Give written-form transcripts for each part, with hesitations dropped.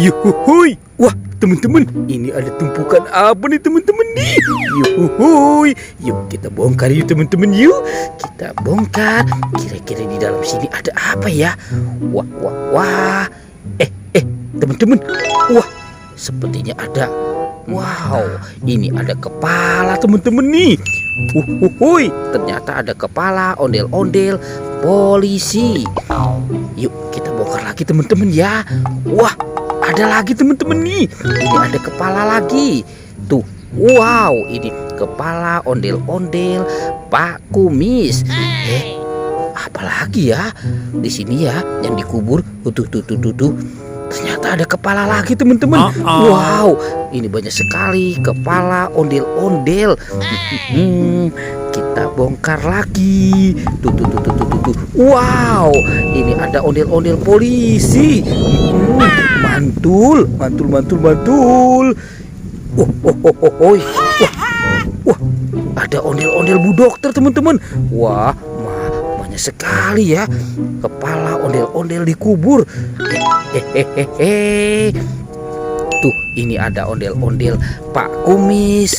Yuhuhuy. Wah, teman-teman, ini ada tumpukan apa nih teman-teman nih? Yuhuhuy. Yuk kita bongkar yuk teman-teman yuk. Kita bongkar. Kira-kira di dalam sini ada apa ya? Wah, wah, wah. Teman-teman. Wah, sepertinya ada. Wow, ini ada kepala teman-teman nih. Uhuhuy, ternyata ada kepala ondel-ondel polisi. Yuk kita bongkar lagi teman-teman ya. Wah, ada lagi teman-teman nih. Ini ada kepala lagi. Tuh, wow, ini kepala ondel-ondel Pak Kumis. Apalagi ya di sini ya yang dikubur. Tuh. Ternyata ada kepala lagi teman-teman. Wow, ini banyak sekali kepala ondel-ondel. Kita bongkar lagi. Tuh. Wow, ini ada ondel-ondel polisi. Mantul. Wah, ada ondel-ondel Bu Dokter teman-teman. Wah, banyak sekali ya kepala ondel-ondel dikubur. Tuh, ini ada ondel-ondel Pak Kumis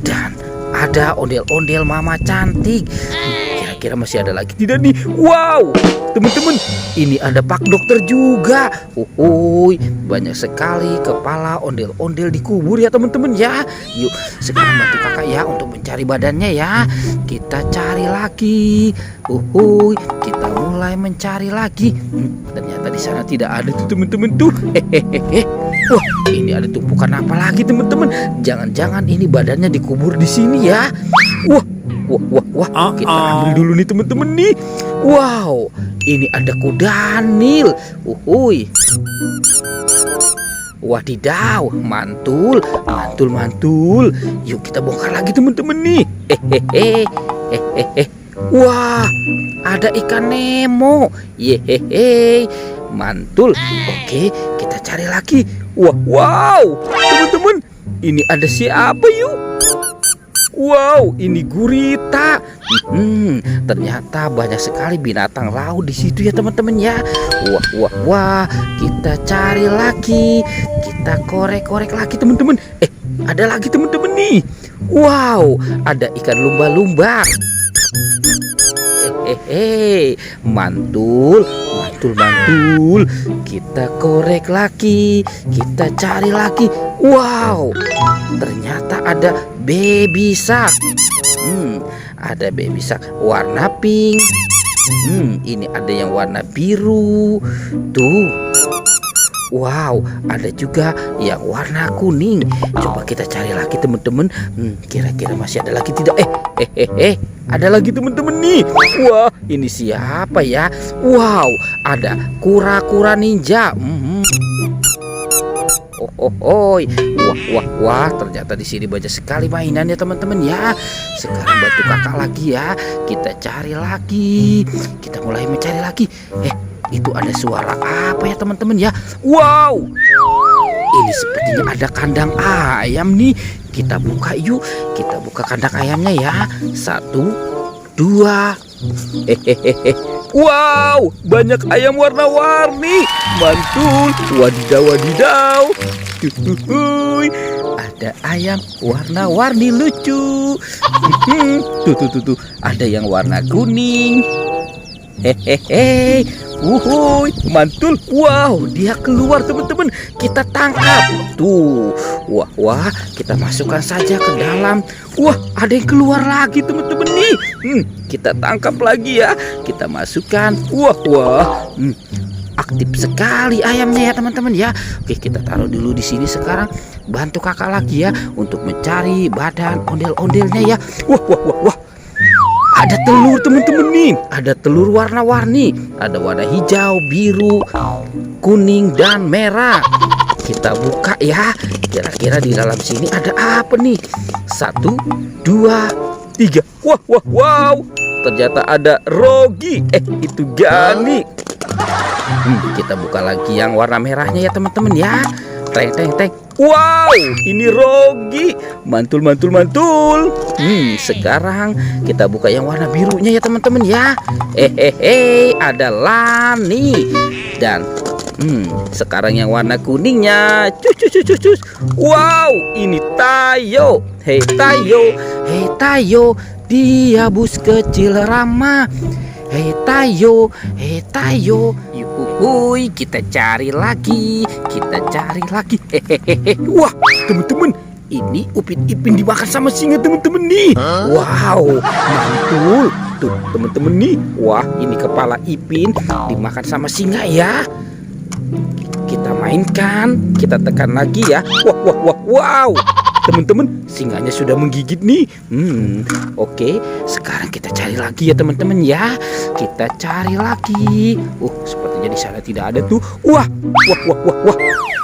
dan ada ondel-ondel Mama Cantik. Kira-kira masih ada lagi tidak nih? Wow, teman-teman, ini ada Pak Dokter juga. Banyak sekali kepala ondel-ondel dikubur ya teman-teman ya. Yuk sekarang bantu kakak ya untuk mencari badannya ya. Kita cari lagi. Kita mulai mencari lagi. Ternyata di sana tidak ada tuh teman-teman tuh. Wah, ini ada tumpukan apa lagi teman-teman? Jangan-jangan ini badannya dikubur di sini ya. Wah, kita ambil dulu nih teman-teman nih. Wow, ini ada kudanil. Wadidaw, mantul. Yuk kita bongkar lagi teman-teman nih. Wah, ada ikan Nemo. Mantul. Oke, kita cari lagi. Wow, teman-teman, ini ada siapa yuk? Wow, ini gurita. Ternyata banyak sekali binatang laut di situ ya teman-teman ya. Wah, kita cari lagi. Kita korek-korek lagi teman-teman. Ada lagi teman-teman nih. Wow, ada ikan lumba-lumba. Mantul. Kita korek lagi. Kita cari lagi. Wow, ternyata ada baby shark. Ada baby shark warna pink. Ini ada yang warna biru. Tuh. Wow, ada juga yang warna kuning. Coba kita cari lagi teman-teman. Kira-kira masih ada lagi tidak? Ada lagi teman-teman nih. Wah, ini siapa ya? Wow, ada kura-kura ninja. Wah, ternyata di sini banyak sekali mainan ya teman-teman ya. Sekarang bantu kakak lagi ya. Kita cari lagi. Kita mulai mencari lagi. Itu ada suara apa ya teman-teman ya? Wow, ini sepertinya ada kandang ayam nih. Kita buka yuk. Kita buka kandang ayamnya ya. 1, 2. Wow, banyak ayam warna-warni. Mantul. Wadidaw. Ada ayam warna-warni lucu. Tuh. Ada yang warna kuning. Mantul. Wow, dia keluar teman-teman. Kita tangkap. Tuh. Wah, kita masukkan saja ke dalam. Wah, ada yang keluar lagi teman-teman nih. Kita tangkap lagi ya. Kita masukkan. Wah. Aktif sekali ayamnya ya teman-teman ya. Oke, kita taruh dulu di sini sekarang. Bantu kakak lagi ya untuk mencari badan ondel-ondelnya ya. Wah. Ada telur teman-teman nih. Ada telur warna-warni. Ada warna hijau, biru, kuning dan merah. Kita buka ya. Kira-kira di dalam sini ada apa nih? 1, 2, 3. Wow. Ternyata ada Rogi. Itu Gani. Kita buka lagi yang warna merahnya ya teman-teman ya. Teng. Wow, ini Rogi. Mantul. Sekarang kita buka yang warna birunya ya teman-teman ya. Ada Lani. Dan Sekarang yang warna kuningnya. Cus, cus, cus, cus. Wow, ini Tayo. Hei Tayo, hei Tayo, dia bus kecil ramah. Hei Tayo, hei Tayo. Yuhuhui, kita cari lagi, kita cari lagi. Hehehe. Wah, teman-teman, ini Upin Ipin dimakan sama singa teman-teman nih. Wow, mantul. Tuh teman-teman nih. Wah, ini kepala Ipin dimakan sama singa ya. Kita mainkan, kita tekan lagi ya. Wah, wah, wah, wow. Teman-teman, singanya sudah menggigit nih. Oke, sekarang kita cari lagi ya teman-teman ya. Kita cari lagi. Sepertinya di sana tidak ada tuh. Wah, wah, wah, wah, wah.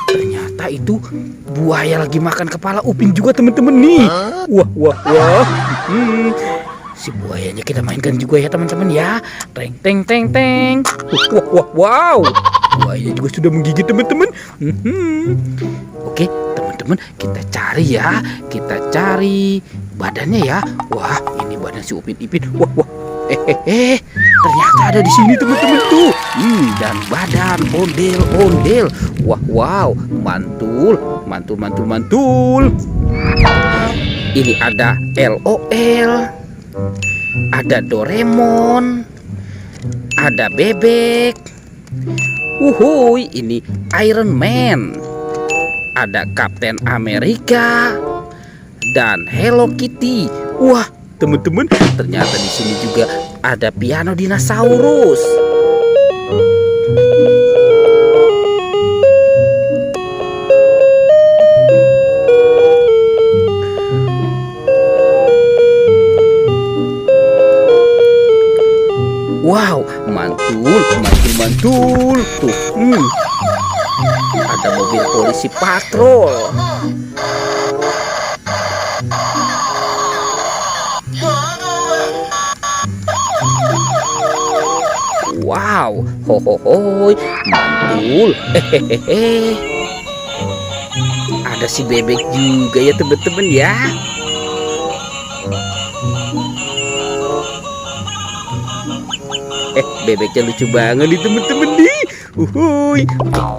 Ternyata itu buaya lagi makan kepala Upin juga teman-teman nih. Wah, wah, wah. Si buayanya kita mainkan juga ya teman-teman ya. Teng, teng, teng, teng. Wah, wah, wow. Buayanya juga sudah menggigit teman-teman. Oke, teman-teman, kita cari ya. Kita cari badannya ya. Wah, ini badan si Upin Ipin. Wah, wah. Ternyata ada di sini teman-teman tuh. Dan badan ondel-ondel. Wah, wow, mantul, mantul, mantul, mantul. Ini ada LOL, ada Doraemon, ada bebek. Wuhui, ini Iron Man. Ada Kapten Amerika dan Hello Kitty. Wah, teman-teman, ternyata di sini juga ada piano dinosaurus. Wow, mantul, mantul, mantul. Tuh, ada mobil polisi patrol. Wow, ho ho hoi, mantul. Hehehe. Ada si bebek juga ya teman-teman ya. Bebeknya lucu banget nih temen-temen nih. Uhuy.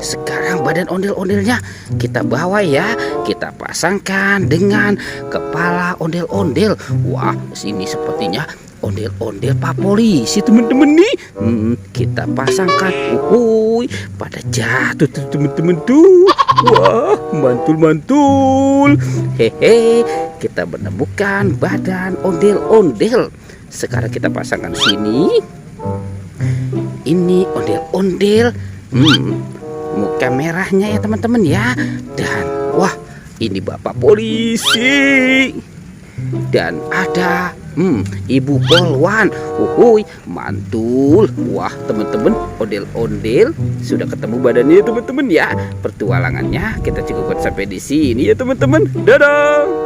Sekarang badan ondel-ondelnya kita bawa ya. Kita pasangkan dengan kepala ondel-ondel. Wah, sini sepertinya ondel-ondel Pak Polisi temen-temen nih. Kita pasangkan. Uhuy. Pada jatuh tuh temen-temen tuh. Wah, mantul-mantul. Hehe. Kita menemukan badan ondel-ondel. Sekarang kita pasangkan sini. Ini ondel-ondel, muka merahnya ya teman-teman ya. Dan wah, ini Bapak Polisi. Dan ada Ibu Polwan. Uhuy, mantul. Wah, teman-teman, ondel-ondel sudah ketemu badannya teman-teman ya. Pertualangannya kita cukupkan sampai di sini ya teman-teman. Dadah.